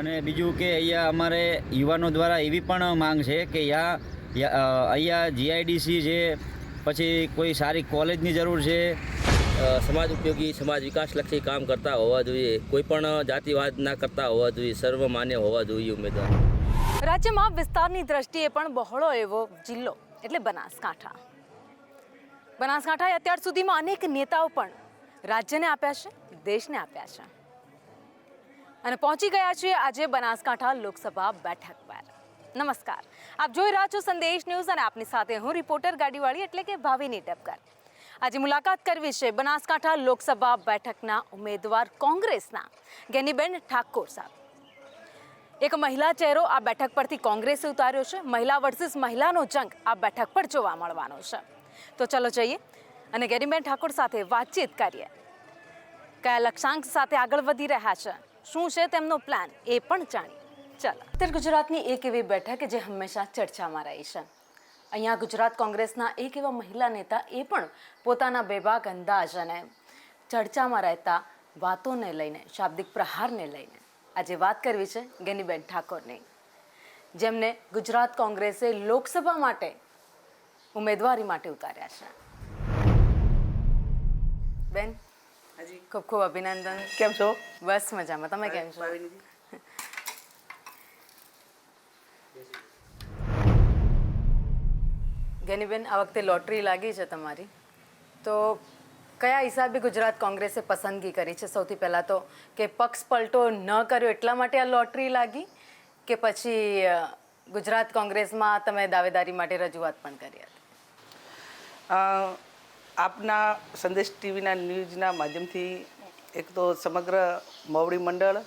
અને બીજું કે અહીંયા અમારે યુવાનો દ્વારા એવી પણ માંગ છે કે અહીંયા જીઆઈડીસી છે, પછી કોઈ સારી કોલેજની જરૂર છે। સમાજ ઉપયોગી સમાજ વિકાસલક્ષી કામ કરતા હોવા જોઈએ, કોઈ પણ જાતિવાદ ના કરતા હોવા જોઈએ, સર્વમાન્ય હોવા જોઈએ ઉમેદવાર। રાજ્યમાં વિસ્તારની દ્રષ્ટિએ પણ બહોળો એવો જિલ્લો એટલે બનાસકાંઠા। બનાસકાંઠાએ અત્યાર સુધીમાં અનેક નેતાઓ પણ રાજ્યને આપ્યા છે, દેશને આપ્યા છે અને પહોંચી ગયા છે આજે બનાસકાંઠા લોકસભા બેઠક પર। નમસ્કાર, આપ જોઈ રહ્યા છો સંદેશ ન્યૂઝ અને આપની સાથે હું રિપોર્ટર ગાડીવાળી એટલે કે ભાવિની ટપકર। આજે મુલાકાત કરવી છે બનાસકાંઠા લોકસભા બેઠકના ઉમેદવાર કોંગ્રેસના ગેનીબેન ઠાકોર સાહેબ। એક મહિલા ચહેરો આ બેઠક પરથી કોંગ્રેસે ઉતાર્યો છે। મહિલા વર્સિસ મહિલાનો જંગ આ બેઠક પર જોવા મળવાનો છે। તો ચલો જઈએ અને ગેનીબેન ઠાકોર સાથે વાતચીત કરીએ। કયા લક્ષ્યાંક સાથે આગળ વધી રહ્યા છે, શું છે તેમનો પ્લાન, એ પણ જાણીએ। ચાલો, ઉત્તર ગુજરાતની એક એવી બેઠક જે હંમેશા ચર્ચામાં રહી છે। અહીંયા ગુજરાત કોંગ્રેસના એક એવા મહિલા નેતા એ પણ પોતાના બેબાક અંદાજ અને ચર્ચામાં રહેતા વાતોને લઈને, શાબ્દિક પ્રહારને લઈને આજે વાત કરવી છે ગેનીબેન ઠાકોરની, જેમને ગુજરાત કોંગ્રેસે લોકસભા માટે ઉમેદવારી માટે ઉતાર્યા છે। બેન, ખૂબ ખૂબ અભિનંદન। કેમ છો? બસ મજામાં, તમે કેમ છો? ગેનીબેન, આ વખતે લોટરી લાગી છે તમારી, તો કયા હિસાબે ગુજરાત કોંગ્રેસે પસંદગી કરી છે? સૌથી પહેલાં તો કે પક્ષ પલટો ન કર્યો એટલા માટે આ લોટરી લાગી, કે પછી ગુજરાત કોંગ્રેસમાં તમે દાવેદારી માટે રજૂઆત પણ કરી હતી? આપના સંદેશ ટીવીના ન્યૂઝના માધ્યમથી એક તો સમગ્ર મોવડી મંડળ,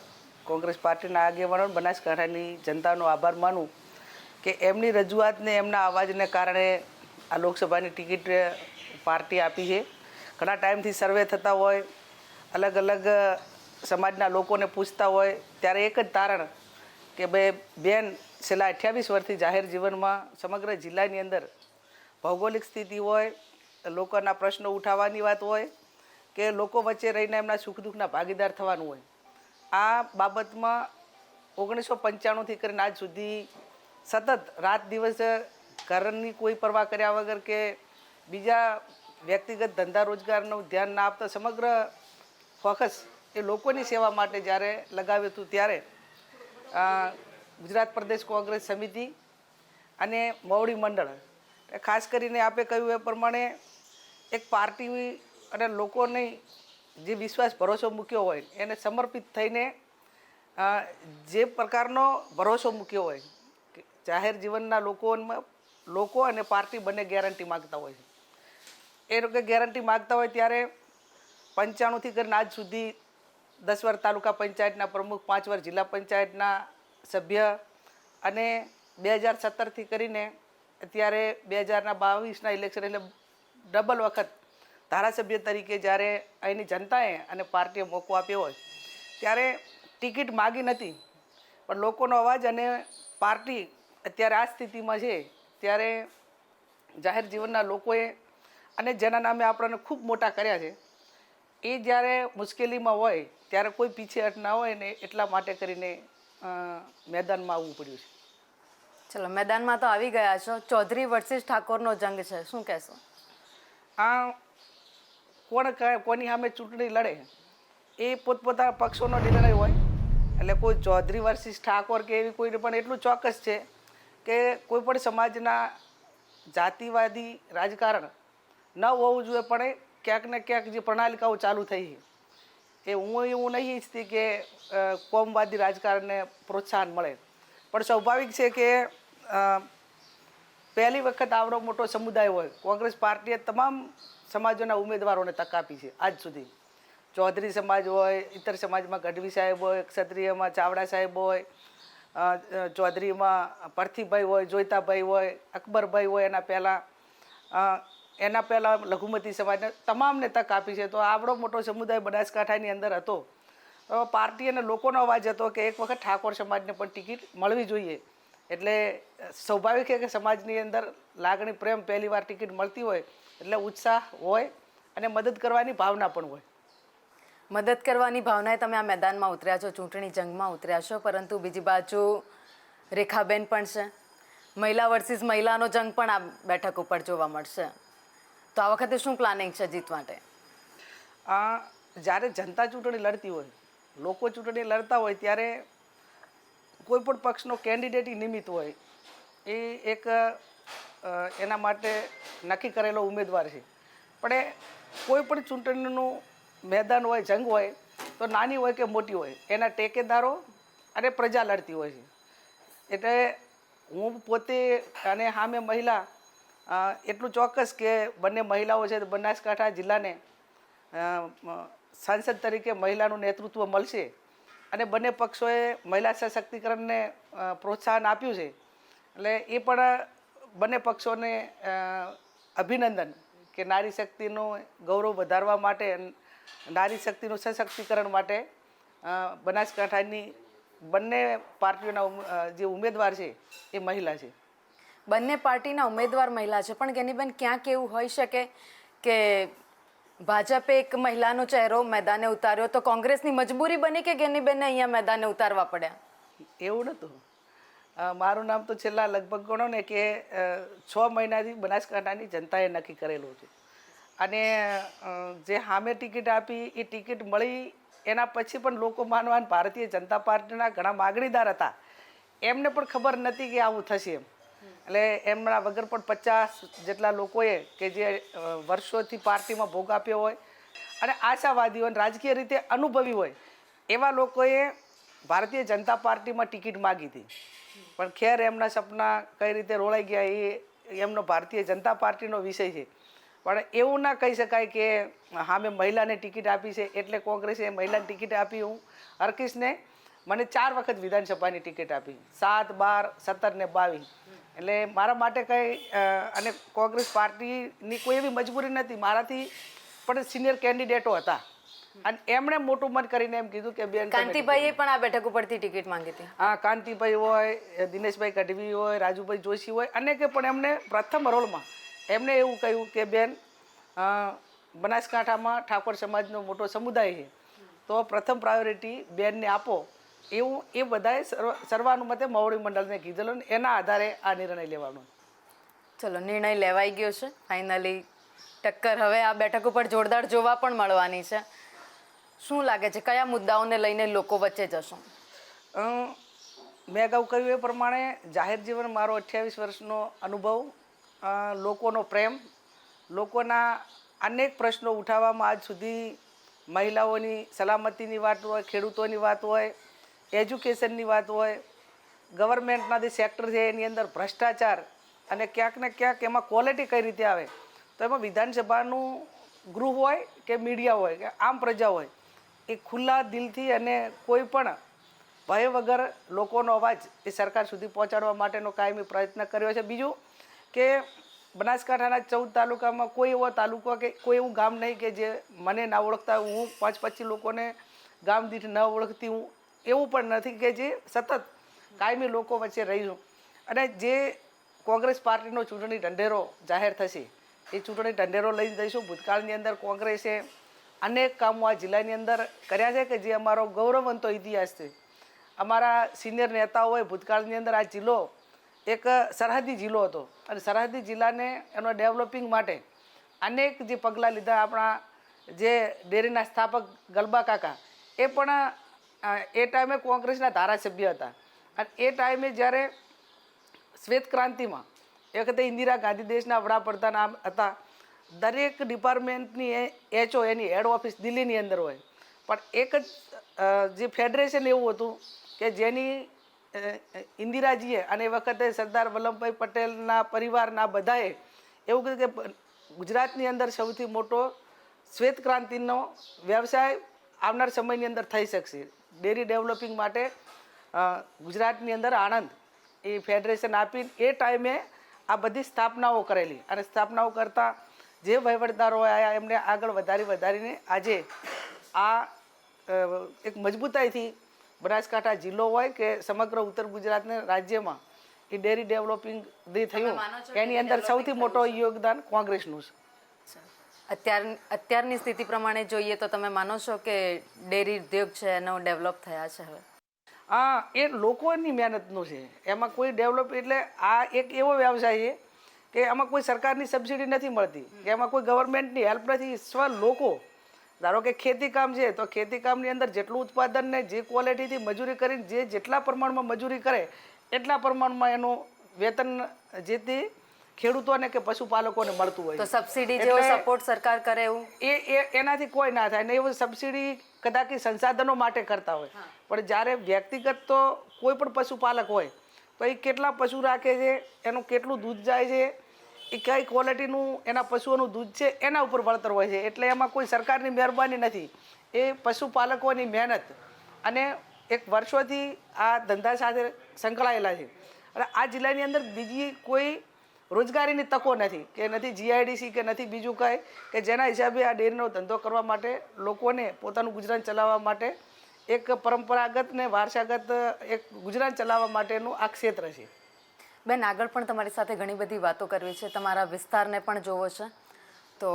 કોંગ્રેસ પાર્ટીના આગેવાનો, બનાસકાંઠાની જનતાનો આભાર માનું કે એમની રજૂઆતને, એમના અવાજને કારણે આ લોકસભાની ટિકિટ પાર્ટી આપી છે। ઘણા ટાઈમથી સર્વે થતા હોય, અલગ અલગ સમાજના લોકોને પૂછતા હોય, ત્યારે એક જ તારણ કે ભાઈ બેન છેલ્લા 28 વર્ષથી જાહેર જીવનમાં સમગ્ર જિલ્લાની અંદર ભૌગોલિક સ્થિતિ હોય, લોકોના પ્રશ્નો ઉઠાવવાની વાત હોય કે લોકો વચ્ચે રહીને એમના સુખ દુઃખના ભાગીદાર થવાનું હોય, આ બાબતમાં 1995થી કરીને આજ સુધી સતત રાત દિવસ ઘરની કોઈ પરવા કર્યા વગર કે બીજા વ્યક્તિગત ધંધા રોજગારનું ધ્યાન ના આપતા સમગ્ર ફોકસ એ લોકોની સેવા માટે જ્યારે લગાવ્યું હતું, ત્યારે ગુજરાત પ્રદેશ કોંગ્રેસ સમિતિ અને મોવડી મંડળ, ખાસ કરીને આપે કહ્યું એ પ્રમાણે એક પાર્ટી અને લોકોને જે વિશ્વાસ ભરોસો મૂક્યો હોય એને સમર્પિત થઈને જે પ્રકારનો ભરોસો મૂક્યો હોય, જાહેર જીવનના લોકો અને પાર્ટી બંને ગેરંટી માગતા હોય છે। એ લોકો ગેરંટી માગતા હોય ત્યારે 95થી કરીને આજ સુધી 10 વાર તાલુકા પંચાયતના પ્રમુખ, 5 વાર જિલ્લા પંચાયતના સભ્ય અને 2017થી કરીને અત્યારે 2022ના ઇલેક્શન એટલે ડબલ વખત ધારાસભ્ય તરીકે જ્યારે અહીંની જનતાએ અને પાર્ટીએ મોકો આપ્યો હોય ત્યારે ટિકિટ માગી નથી, પણ લોકોનો અવાજ અને પાર્ટી અત્યારે આ સ્થિતિમાં છે ત્યારે જાહેર જીવનના લોકોએ અને જેના નામે આપણને ખૂબ મોટા કર્યા છે, એ જ્યારે મુશ્કેલીમાં હોય ત્યારે કોઈ પીછેહટ ના હોય ને, એટલા માટે કરીને મેદાનમાં આવવું પડ્યું છે। ચલો, મેદાનમાં તો આવી ગયા છો। ચૌધરી વર્સિસ ઠાકોરનો જંગ છે, શું કહેશો? કોની સામે ચૂંટણી લડે એ પોતપોતાના પક્ષોનો નિર્ણય હોય, એટલે કોઈ ચૌધરી વર્સિસ ઠાકોર કે એવી કોઈને પણ એટલું ચોક્કસ છે કે કોઈ પણ સમાજના જાતિવાદી રાજકારણ ન હોવું જોઈએ, પણ ક્યાંક ને ક્યાંક જે પ્રણાલિકાઓ ચાલુ થઈ છે એ હું નહીં ઈચ્છતી કે કોમવાદી રાજકારણને પ્રોત્સાહન મળે, પણ સ્વાભાવિક છે કે પહેલી વખત આવડો મોટો સમુદાય હોય, કોંગ્રેસ પાર્ટીએ તમામ સમાજોના ઉમેદવારોને તક આપી છે આજ સુધી। ચૌધરી સમાજ હોય, ઇતર સમાજમાં ગઢવી સાહેબ હોય, ક્ષત્રિયમાં ચાવડા સાહેબ હોય, ચૌધરીમાં પરથીભાઈ હોય, જોઈતાભાઈ હોય, અકબરભાઈ હોય, એના પહેલાં લઘુમતી સમાજને તમામને તક આપી છે। તો આવડો મોટો સમુદાય બનાસકાંઠાની અંદર હતો, તો પાર્ટી અને લોકોનો અવાજ હતો કે એક વખત ઠાકોર સમાજને પણ ટિકિટ મળવી જોઈએ। એટલે સ્વાભાવિક છે કે સમાજની અંદર લાગણી, પ્રેમ, પહેલી વાર ટિકિટ મળતી હોય એટલે ઉત્સાહ હોય અને મદદ કરવાની ભાવના પણ હોય। મદદ કરવાની ભાવનાએ તમે આ મેદાનમાં ઉતર્યા છો, ચૂંટણી જંગમાં ઉતર્યા છો, પરંતુ બીજી બાજુ રેખાબેન પણ છે, મહિલા વર્સિસ મહિલાનો જંગ પણ આ બેઠક ઉપર જોવા મળશે. તો આ વખતે શું પ્લાનિંગ છે જીત માટે? જ્યારે જનતા ચૂંટણી લડતી હોય, લોકો ચૂંટણી લડતા હોય ત્યારે કોઈ પણ પક્ષનો કેન્ડિડેટ નિમિત્ત હોય, એ એક એના માટે નક્કી કરેલો ઉમેદવાર છે. પણ એ કોઈ પણ ચૂંટણીનું મેદાન હોય, જંગ હોય, તો નાની હોય કે મોટી હોય, એના ટેકેદારો અને પ્રજા લડતી હોય છે. એટલે હું પોતે અને સામે મહિલા એટલું ચોક્કસ કે બંને મહિલાઓ છે, બનાસકાંઠા જિલ્લાને સાંસદ તરીકે મહિલાનું નેતૃત્વ મળશે અને બંને પક્ષોએ મહિલા સશક્તિકરણને પ્રોત્સાહન આપ્યું છે. એટલે એ પણ બંને પક્ષોને અભિનંદન કે નારી શક્તિનું ગૌરવ વધારવા માટે, નારી શક્તિનું સશક્તિકરણ માટે બનાસકાંઠાની બંને પાર્ટીઓના જે ઉમેદવાર છે એ મહિલા છે. બંને પાર્ટીના ઉમેદવાર મહિલા છે, પણ ગેનીબેન ક્યાંક એવું હોઈ શકે કે ભાજપે એક મહિલાનો ચહેરો મેદાને ઉતાર્યો તો કોંગ્રેસની મજબૂરી બની કે ગેનીબેનને અહીંયા મેદાને ઉતારવા પડ્યા? એવું નહોતું. મારું નામ તો છેલ્લા લગભગ ગણો ને કે 6 મહિનાથી બનાસકાંઠાની જનતાએ નક્કી કરેલું છે. અને જે સામે ટિકિટ આપી એ ટિકિટ મળી એના પછી પણ લોકો માનવાન ભારતીય જનતા પાર્ટીના ઘણા માગણીદાર હતા, એમને પણ ખબર નથી કે આવું થશે એમ. એટલે એમના વગર પણ 50 જેટલા લોકોએ કે જે વર્ષોથી પાર્ટીમાં ભોગ આપ્યો હોય અને આશાવાદી હોય, રાજકીય રીતે અનુભવી હોય, એવા લોકોએ ભારતીય જનતા પાર્ટીમાં ટિકિટ માગી હતી. પણ ખેર એમના સપના કઈ રીતે રોળાઈ ગયા એ એમનો ભારતીય જનતા પાર્ટીનો વિષય છે. પણ એવું ના કહી શકાય કે હા મેં મહિલાને ટિકિટ આપી છે એટલે કોંગ્રેસે મહિલાને ટિકિટ આપી. હું હરકિશને મને 4 વખત વિધાનસભાની ટિકિટ આપી, 7, 12, 17 ને 22. એટલે મારા માટે કંઈ અને કોંગ્રેસ પાર્ટીની કોઈ એવી મજબૂરી નથી. મારાથી પણ સિનિયર કેન્ડિડેટો હતા અને એમણે મોટું મન કરીને એમ કીધું કે બેન કાંતિભાઈએ પણ આ બેઠક ઉપરથી ટિકિટ માંગી હતી. હા, કાંતિભાઈ હોય, દિનેશભાઈ ગઢવી હોય, રાજુભાઈ જોશી હોય, અનેકે પણ એમને પ્રથમ રોલમાં એમણે એવું કહ્યું કે બેન બનાસકાંઠામાં ઠાકોર સમાજનો મોટો સમુદાય છે, તો પ્રથમ પ્રાયોરિટી બેનને આપો. એવું એ બધાએ સર્વાનુમતે મોવડી મંડળને કીધેલું ને એના આધારે આ નિર્ણય લેવાનો. ચલો, નિર્ણય લેવાઈ ગયો છે ફાઇનલી. ટક્કર હવે આ બેઠક ઉપર જોરદાર જોવા પણ મળવાની છે. શું લાગે છે કયા મુદ્દાઓને લઈને લોકો વચ્ચે જશો? મેં અગાઉ કહ્યું એ પ્રમાણે જાહેર જીવન મારો 28 વર્ષનો અનુભવ, લોકોનો પ્રેમ, લોકોના અનેક પ્રશ્નો ઉઠાવવામાં આજ સુધી મહિલાઓની સલામતીની વાત હોય, ખેડૂતોની વાત હોય, એજ્યુકેશનની વાત હોય, ગવર્મેન્ટના જે સેક્ટર છે એની અંદર ભ્રષ્ટાચાર અને ક્યાંક ને ક્યાંક એમાં ક્વોલિટી કઈ રીતે આવે, તો એમાં વિધાનસભાનું ગૃહ હોય કે મીડિયા હોય કે આમ પ્રજા હોય, એ ખુલ્લા દિલથી અને કોઈ પણ ભય વગર લોકોનો અવાજ એ સરકાર સુધી પહોંચાડવા માટેનો કાયમી પ્રયત્ન કર્યો છે. બીજું કે બનાસકાંઠાના 14 તાલુકામાં કોઈ એવો તાલુકો કે કોઈ એવું ગામ નહીં કે જે મને ના ઓળખતા. હું 5-25 લોકોને ગામ દીઠ ન ઓળખતી હું એવું પણ નથી કે જે સતત કાયમી લોકો વચ્ચે રહી છું. અને જે કોંગ્રેસ પાર્ટીનો ચૂંટણી ઢંઢેરો જાહેર થશે એ ચૂંટણી ઢંઢેરો લઈ દઈશું. ભૂતકાળની અંદર કોંગ્રેસે અનેક કામો આ જિલ્લાની અંદર કર્યા છે કે જે અમારો ગૌરવવંતો ઇતિહાસ છે. અમારા સિનિયર નેતાઓએ ભૂતકાળની અંદર આ જિલ્લો એક સરહદી જિલ્લો હતો અને સરહદી જિલ્લાને એનો ડેવલપિંગ માટે અનેક જે પગલાં લીધા. આપણા જે ડેરીના સ્થાપક ગલબા કાકા એ પણ એ ટાઈમે કોંગ્રેસના ધારાસભ્ય હતા. અને એ ટાઈમે જ્યારે શ્વેત ક્રાંતિમાં એ વખતે ઇન્દિરા ગાંધી દેશના વડાપ્રધાન હતા, દરેક ડિપાર્ટમેન્ટની એચઓ એની હેડ ઓફિસ દિલ્હીની અંદર હોય, પણ એક જ જે ફેડરેશન એવું હતું કે જેની ઇન્દિરાજીએ અને એ વખતે સરદાર વલ્લભભાઈ પટેલના પરિવારના બધાએ એવું કીધું કે ગુજરાતની અંદર સૌથી મોટો શ્વેત ક્રાંતિનો વ્યવસાય આવનાર સમયની અંદર થઈ શકશે. ડેરી ડેવલપિંગ માટે ગુજરાતની અંદર આણંદ એ ફેડરેશન આપીને એ ટાઈમે આ બધી સ્થાપનાઓ કરેલી અને સ્થાપનાઓ કરતાં જે વહીવટદારો આવ્યા એમને આગળ વધારીને આજે આ એક મજબૂતાઈથી બનાસકાંઠા જિલ્લો હોય કે સમગ્ર ઉત્તર ગુજરાતને રાજ્યમાં એ ડેરી ડેવલપિંગ જે થયું એની અંદર સૌથી મોટો યોગદાન કોંગ્રેસનું છે. અત્યારની સ્થિતિ પ્રમાણે જોઈએ તો તમે માનો છો કે ડેરી ઉદ્યોગ છે એનો ડેવલપ થયા છે હવે? હા, એ લોકોની મહેનતનું છે, એમાં કોઈ ડેવલપ એટલે આ એક એવો વ્યવસાય છે કે આમાં કોઈ સરકારની સબસિડી નથી મળતી, કે એમાં કોઈ ગવર્મેન્ટની હેલ્પ નથી. સ્વ લોકો ધારો કે ખેતી કામ છે તો ખેતી કામની અંદર જેટલું ઉત્પાદન ને જે ક્વોલિટીથી મજૂરી કરીને જેટલા પ્રમાણમાં મજૂરી કરે એટલા પ્રમાણમાં એનું વેતન જે તે ખેડૂતોને કે પશુપાલકોને મળતું હોય. તો સબસિડી જેવો સપોર્ટ સરકાર કરે એવું એનાથી કોઈ ના થાય ને. એવું સબસિડી કદાચ સંસાધનો માટે કરતા હોય, પણ જ્યારે વ્યક્તિગત તો કોઈ પણ પશુપાલક હોય તો એ કેટલા પશુ રાખે છે, એનું કેટલું દૂધ જાય છે, એ કઈ ક્વોલિટીનું એના પશુઓનું દૂધ છે એના ઉપર વળતર હોય છે. એટલે એમાં કોઈ સરકારની મહેરબાની નથી, એ પશુપાલકોની મહેનત અને એક વર્ષોથી આ ધંધા સાથે સંકળાયેલા છે. અને આ જિલ્લાની અંદર બીજી કોઈ રોજગારીની તકો નથી, કે નથી જીઆઈડીસી કે નથી બીજું કાંઈ કે જેના હિસાબે આ ડેરીનો ધંધો કરવા માટે લોકોને પોતાનું ગુજરાન ચલાવવા માટે એક પરંપરાગત ને વારસાગત એક ગુજરાન ચલાવવા માટેનું આ ક્ષેત્ર છે. બેન, આગળ પણ તમારી સાથે ઘણી બધી વાતો કરવી છે, તમારા વિસ્તારને પણ જોવો છે, તો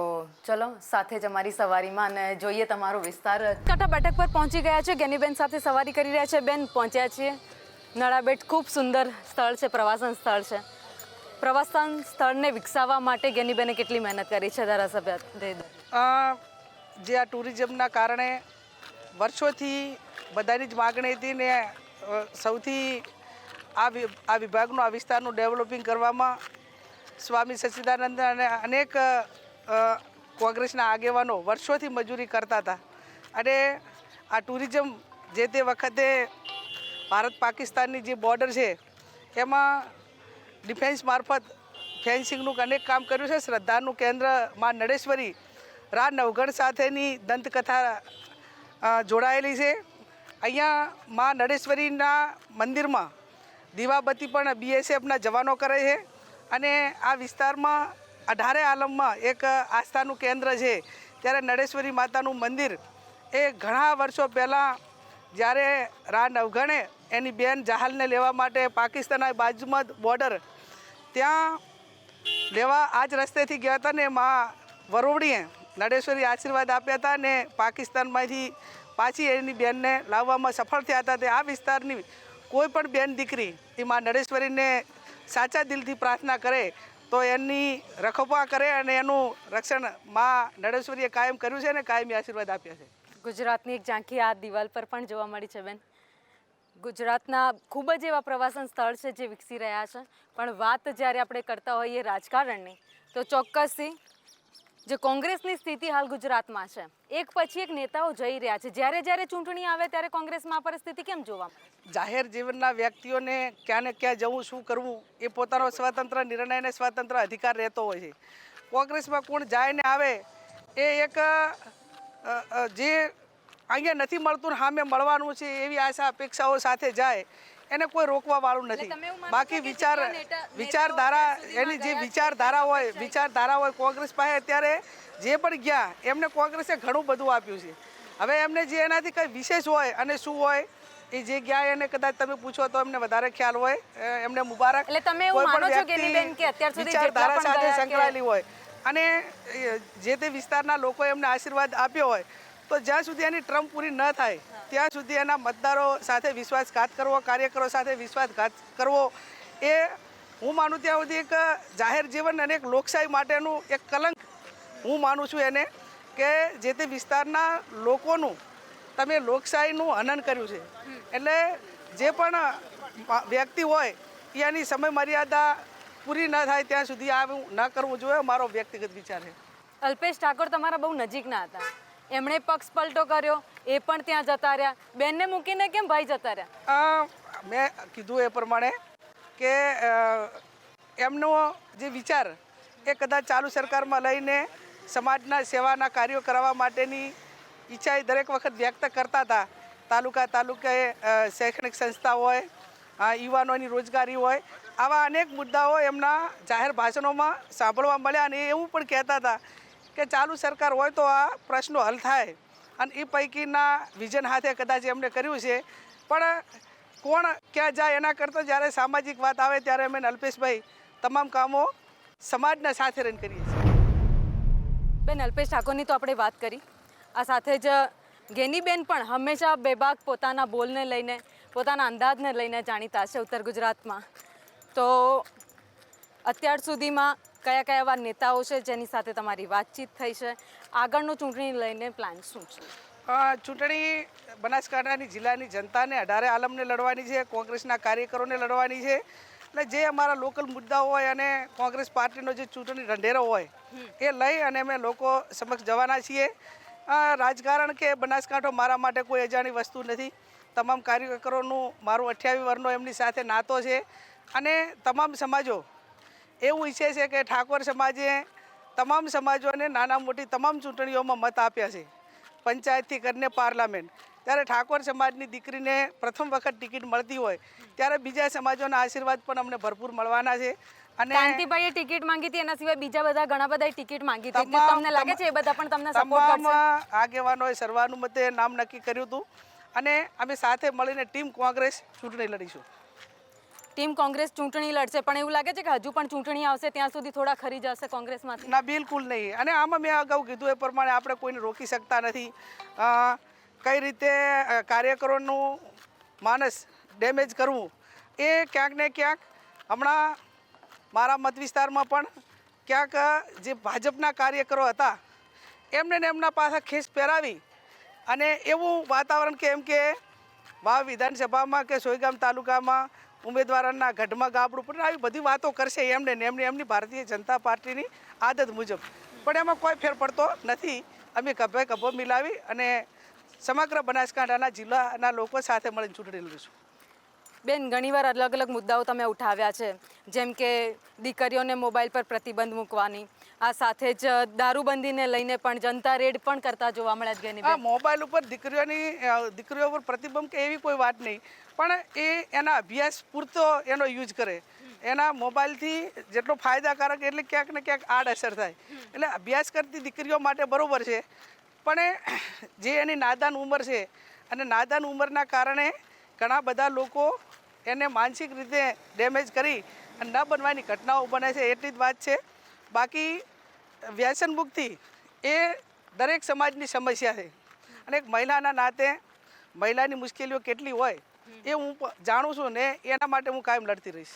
ચલો સાથે જ અમારી સવારીમાં અને જોઈએ તમારો વિસ્તાર. કાંઠા બેઠક પર પહોંચી ગયા છે, જ્ઞાનીબેન સાથે સવારી કરી રહ્યા છે. બેન, પહોંચ્યા છીએ નળાબેટ. ખૂબ સુંદર સ્થળ છે, પ્રવાસન સ્થળ છે. પ્રવાસન સ્થળને વિકસાવવા માટે જ્ઞાનીબેને કેટલી મહેનત કરી છે ધારાસભ્ય? જે આ ટુરિઝમના કારણે વર્ષોથી બધાની જ માગણી હતી ને સૌથી આ વિભાગનું આ વિસ્તારનું ડેવલપિંગ કરવામાં સ્વામી સચ્ચિદાનંદ અને અનેક કોંગ્રેસના આગેવાનો વર્ષોથી મજૂરી કરતા હતા. અને આ ટુરિઝમ જે તે વખતે ભારત પાકિસ્તાનની જે બોર્ડર છે એમાં ડિફેન્સ મારફત ફેન્સિંગનું અનેક કામ કર્યું છે. શ્રદ્ધાનું કેન્દ્ર માં નળેશ્વરી રા નવગઢ સાથેની દંતકથા જોડાયેલી છે. અહીંયા માં નળેશ્વરીના મંદિરમાં દીવાબત્તી પણ બીએસએફના જવાનો કરે છે. અને આ વિસ્તારમાં 18 આલમમાં એક આસ્થાનું કેન્દ્ર છે. ત્યારે નળેશ્વરી માતાનું મંદિર એ ઘણા વર્ષો પહેલાં જ્યારે રા નવઘણે એની બેન જહાલને લેવા માટે પાકિસ્તાનના બાજુમાં બોર્ડર ત્યાં લેવા આ જ રસ્તેથી ગયા હતા ને માં વરોવડીએ નળેશ્વરી આશીર્વાદ આપ્યા હતા ને પાકિસ્તાનમાંથી પાછી એની બેનને લાવવામાં સફળ થયા હતા. તે આ વિસ્તારની કોઈ પણ બેન દીકરી એ માં નળેશ્વરીને સાચા દિલથી પ્રાર્થના કરે તો એની રખોપા કરે અને એનું રક્ષણ માં નળેશ્વરીએ કાયમ કર્યું છે ને કાયમી આશીર્વાદ આપ્યા છે. ગુજરાતની એક ઝાંખી આ દિવાલ પર પણ જોવા મળી છે. બેન, ગુજરાતના ખૂબ જ એવા પ્રવાસન સ્થળ છે જે વિકસી રહ્યા છે, પણ વાત જ્યારે આપણે કરતા હોઈએ રાજકારણની તો ચોક્કસથી જે કોંગ્રેસની સ્થિતિ હાલ ગુજરાતમાં છે, એક પછી એક નેતાઓ જઈ રહ્યા છે. જ્યારે જ્યારે ચૂંટણી આવે ત્યારે કોંગ્રેસમાં આ પરિસ્થિતિ કેમ જોવા મળે? જાહેર જીવનના વ્યક્તિઓને ક્યાં ને ક્યાં જવું, શું કરવું એ પોતાનો સ્વતંત્ર નિર્ણય અને સ્વતંત્ર અધિકાર રહેતો હોય છે. કોંગ્રેસમાં કોણ જાય ને આવે એ એક જે અહીંયા નથી મળતું ને સામે મળવાનું છે એવી આશા અપેક્ષાઓ સાથે જાય એને કોઈ રોકવા વાળું નથી. બાકી વિચારધારા એની જે વિચારધારા હોય કોંગ્રેસ પાસે અત્યારે જે પણ ગયા એમને કોંગ્રેસે ઘણું બધું આપ્યું છે. હવે એમને જે એનાથી કંઈ વિશેષ હોય અને શું હોય એ જે ગયા એને કદાચ તમે પૂછો તો એમને વધારે ખ્યાલ હોય. એમને મુબારક. એટલે તમે એવું માનો છો કે બેન કે અત્યાર સુધી વિચારધારા સાથે સંકળાયેલી હોય અને જે તે વિસ્તારના લોકોએ એમને આશીર્વાદ આપ્યો હોય તો જ્યાં સુધી એની ટર્મ પૂરી ન થાય ત્યાં સુધી એના મતદારો સાથે વિશ્વાસઘાત કરવો, કાર્યકરો સાથે વિશ્વાસઘાત કરવો એ હું માનું ત્યાં સુધી એક જાહેર જીવન અને એક લોકશાહી માટેનું એક કલંક હું માનું છું એને, કે જે તે વિસ્તારના લોકોનું તમે લોકશાહીનું હનન કર્યું છે. એટલે જે પણ વ્યક્તિ હોય એની સમય મર્યાદા પૂરી ન થાય ત્યાં સુધી આવું ન કરવું જોઈએ, મારો વ્યક્તિગત વિચાર છે. અલ્પેશ ઠાકોર તમારા બહુ નજીકના હતા, એમણે પક્ષ પલટો કર્યો, એ પણ ત્યાં જતા રહ્યા. બેનને મૂકીને કેમ ભાઈ જતા રહ્યા? મેં કીધું એ પ્રમાણે કે એમનો જે વિચાર એ કદાચ ચાલુ સરકારમાં લઈને સમાજના સેવાના કાર્યો કરવા માટેની ઈચ્છા એ દરેક વખત વ્યક્ત કરતા હતા. તાલુકાએ શૈક્ષણિક સંસ્થા હોય, યુવાનોની રોજગારી હોય, આવા અનેક મુદ્દાઓ એમના જાહેર ભાષણોમાં સાંભળવા મળ્યા. અને એવું પણ કહેતા હતા કે ચાલુ સરકાર હોય તો આ પ્રશ્નો હલ થાય, અને એ પૈકીના વિઝન હાથે કદાચ એમણે કર્યું છે. પણ કોણ ક્યાં જાય એના કરતાં જ્યારે સામાજિક વાત આવે ત્યારે અમે અલ્પેશભાઈ તમામ કામો સમાજના સાથે રહીને કરીએ છીએ. અલ્પેશ ઠાકોર તમારા બહુ નજીકના હતા, એમણે પક્ષ પલટો કર્યો, એ પણ ત્યાં જતા રહ્યા. બેનને મૂકીને કેમ ભાઈ જતા રહ્યા? મેં કીધું એ પ્રમાણે કે બેન અલ્પેશ ઠાકોરની તો આપણે વાત કરી, આ સાથે જ ગેનીબેન પણ હંમેશા બેબાક પોતાના બોલને લઈને, પોતાના અંદાજને લઈને જાણીતા છે ઉત્તર ગુજરાતમાં. તો અત્યાર સુધીમાં કયા કયા એવા નેતાઓ છે જેની સાથે તમારી વાતચીત થઈ છે? આગળનું ચૂંટણી લઈને પ્લાન શું છે? ચૂંટણી બનાસકાંઠાની જિલ્લાની જનતાને 18 આલમને લડવાની છે, કોંગ્રેસના કાર્યકરોને લડવાની છે. એટલે જે અમારા લોકલ મુદ્દાઓ હોય અને કોંગ્રેસ પાર્ટીનો જે ચૂંટણી ઢંઢેરો હોય એ લઈ અને અમે લોકો સમક્ષ જવાના છીએ. રાજકારણ કે બનાસકાંઠો મારા માટે કોઈ અજાણી વસ્તુ નથી. તમામ કાર્યકરોનું મારું 28 વર્ષનો એમની સાથે નાતો છે અને તમામ સમાજો એવું ઈચ્છે છે કે ઠાકોર સમાજે તમામ સમાજોને નાના મોટી તમામ ચૂંટણીઓમાં મત આપ્યા છે, પંચાયતથી કરીને પાર્લામેન્ટ. ત્યારે ઠાકોર સમાજની દીકરીને પ્રથમ વખત ટિકિટ મળતી હોય ત્યારે બીજા સમાજોના આશીર્વાદ પણ અમને ભરપૂર મળવાના છે. અને કાંતિભાઈએ ટિકિટ માંગી હતી, એના સિવાય બીજા બધા ઘણા બધા ટિકિટ માંગી હતી. તમને લાગે છે એ બધા પણ તમને સપોર્ટ કરશે? તમામ આગેવાનોએ સર્વાનુમતે નામ નક્કી કર્યું હતું અને અમે સાથે મળીને ટીમ કોંગ્રેસ ચૂંટણી લડીશું. ટીમ કોંગ્રેસ ચૂંટણી લડશે, પણ એવું લાગે છે કે હજુ પણ ચૂંટણી આવશે ત્યાં સુધી થોડા ખરી જશે કોંગ્રેસમાંથી? ના, બિલકુલ નહીં. અને આમાં મેં અગાઉ કીધું એ પ્રમાણે આપણે કોઈને રોકી શકતા નથી. કઈ રીતે કાર્યકરોનું માનસ ડેમેજ કરવું એ ક્યાંક ને ક્યાંક હમણાં મારા મત વિસ્તારમાં પણ ક્યાંક જે ભાજપના કાર્યકરો હતા એમને ને એમના પાસે ખેસ પહેરાવી અને એવું વાતાવરણ કે એમ કે વાવ વિધાનસભામાં કે સોયગામ તાલુકામાં ઉમેદવારોના ગઢમાં ગાબડું પણ આવી બધી વાતો કરશે એમને ને એમની ભારતીય જનતા પાર્ટીની આદત મુજબ. પણ એમાં કોઈ ફેર પડતો નથી. અમે ખભે ખભો મિલાવી અને સમગ્ર બનાસકાંઠાના જિલ્લાના લોકો સાથે મળીને ચૂંટણી લડીશું. બેન, ઘણીવાર અલગ અલગ મુદ્દાઓ તમે ઉઠાવ્યા છે, જેમ કે દીકરીઓને મોબાઈલ પર પ્રતિબંધ મૂકવાની, આ સાથે જ દારૂબંધીને લઈને પણ જનતા રેડ પણ કરતા જોવા મળ્યા છે. હા, મોબાઈલ ઉપર દીકરીઓ પર પ્રતિબંધ કે એવી કોઈ વાત નહીં, પણ એ એના અભ્યાસ પૂરતો એનો યુઝ કરે. એના મોબાઈલથી જેટલો ફાયદાકારક એટલે ક્યાંક ને ક્યાંક આડઅસર થાય. એટલે અભ્યાસ કરતી દીકરીઓ માટે બરાબર છે, પણ જે એની નાદાન ઉંમર છે અને નાદાન ઉંમરના કારણે ઘણા બધા લોકો એને માનસિક રીતે ડેમેજ કરી અને ન બનવાની ઘટનાઓ બને છે. એટલી જ વાત છે. બાકી વ્યસન મુક્તિ એ દરેક સમાજની સમસ્યા છે અને એક મહિલાના નાતે મહિલાની મુશ્કેલીઓ કેટલી હોય એ હું જાણું છું ને એના માટે હું કાયમ લડતી રહીશ.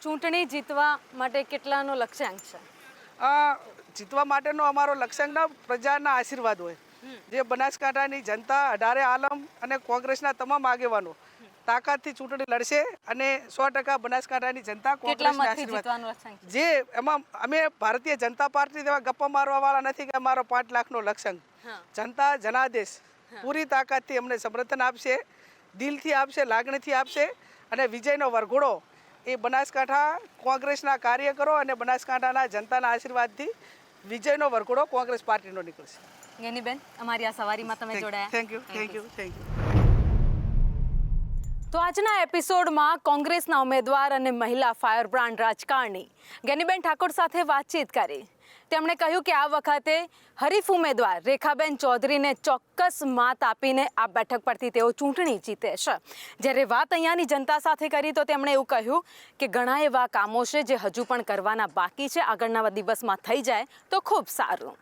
ચૂંટણી જીતવા માટે કેટલાનો લક્ષ્યાંક છે? જીતવા માટેનો અમારો લક્ષ્યાંક પ્રજાના આશીર્વાદ હોય. જે બનાસકાંઠાની જનતા 18 આલમ અને કોંગ્રેસના તમામ આગેવાનો તાકાતથી ચૂંટણી લડશે અને 100% બનાસકાંઠાની જનતા કોંગ્રેસના આશીર્વાદ. જે એમાં અમે ભારતીય જનતા પાર્ટી તેવા ગપ્પા મારવાવાળા નથી કે અમારો 5 લાખનો લક્ષ્યાંક. જનતા જનાદેશ પૂરી તાકાતથી અમને સમર્થન આપશે, દિલથી આપશે, લાગણીથી આપશે અને વિજયનો વરઘોડો એ બનાસકાંઠા કોંગ્રેસના કાર્યકરો અને બનાસકાંઠાના જનતાના આશીર્વાદથી વિજયનો વરઘોડો કોંગ્રેસ પાર્ટીનો નીકળશે. ગેનીબેન, અમારી આ સવારીમાં તમે જોડાયા. Thank you. તો આજના એપિસોડમાં કોંગ્રેસના ઉમેદવાર અને મહિલા ફાયર બ્રાન્ડ રાજકારણી ગેનીબેન ઠાકોર સાથે વાતચીત કરી. તેમણે કહ્યું કે આ વખતે હરીફ ઉમેદવાર રેખાબેન ચૌધરીને ચોક્કસ માત આપીને આ બેઠક પરથી તેઓ ચૂંટણી જીતે છે. જ્યારે વાત અહીંયાની જનતા સાથે કરી તો તેમણે એવું કહ્યું કે ઘણા એવા કામો છે જે હજુ પણ કરવાના બાકી છે, આગળના દિવસમાં થઈ જાય તો ખૂબ સારું.